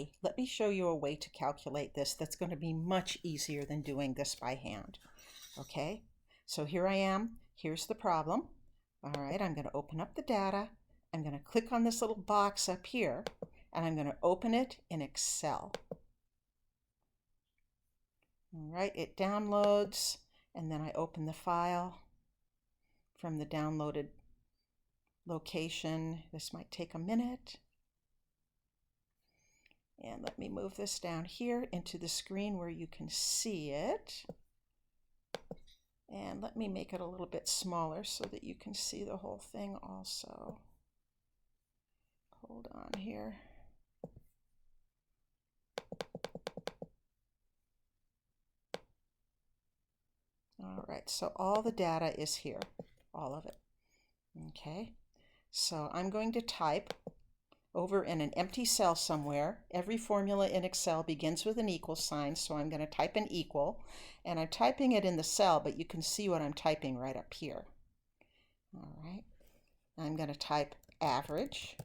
way. Let me show you a way to calculate this that's going to be much easier than doing this by hand. Okay, so here I am. Here's the problem. All right, I'm going to open up the data. I'm going to click on this little box up here, and I'm going to open it in Excel. All right, it downloads, and then I open the file from the downloaded location. This might take a minute. And let me move this down here into the screen where you can see it. And let me make it a little bit smaller so that you can see the whole thing also. Hold on here. All right, so all the data is here, all of it. Okay, so I'm going to type over in an empty cell somewhere. Every formula in Excel begins with an equal sign, so I'm going to type an equal, and I'm typing it in the cell, but you can see what I'm typing right up here. All right, I'm going to type average,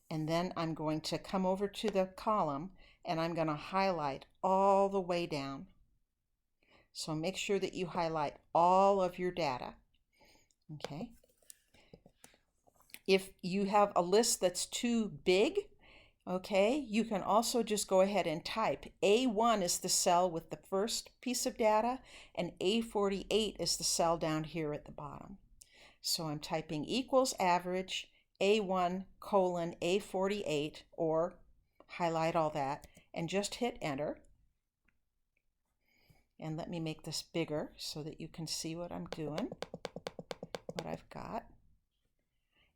and then I'm going to come over to the column, and I'm going to highlight all the way down. So make sure that you highlight all of your data. Okay. If you have a list that's too big, okay, you can also just go ahead and type A1 is the cell with the first piece of data, and A48 is the cell down here at the bottom. So I'm typing equals average A1 colon A48, or highlight all that, and just hit enter. And let me make this bigger so that you can see what I'm doing, what I've got.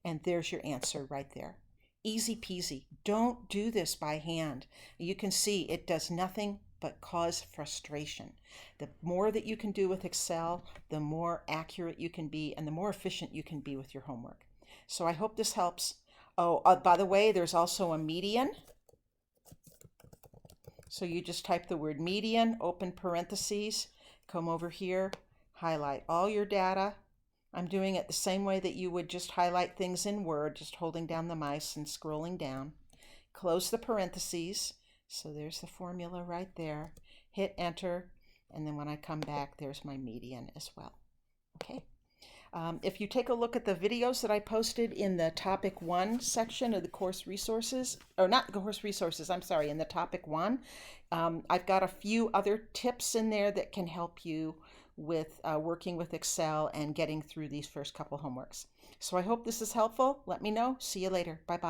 And there's your answer right there. Easy peasy. Don't do this by hand. You can see it does nothing but cause frustration. The more that you can do with Excel, the more accurate you can be and the more efficient you can be with your homework. So I hope this helps. Oh, by the way, there's also a median. So you just type the word median, open parentheses, come over here, highlight all your data. I'm doing it the same way that you would just highlight things in Word, just holding down the mouse and scrolling down. Close the parentheses. So there's the formula right there. Hit enter, and then when I come back, there's my median as well. Okay. If you take a look at the videos that I posted in the topic 1 section of the course resources, or not the course resources, I'm sorry, in the topic 1, I've got a few other tips in there that can help you with working with Excel and getting through these first couple homeworks. So I hope this is helpful. Let me know. See you later. Bye-bye.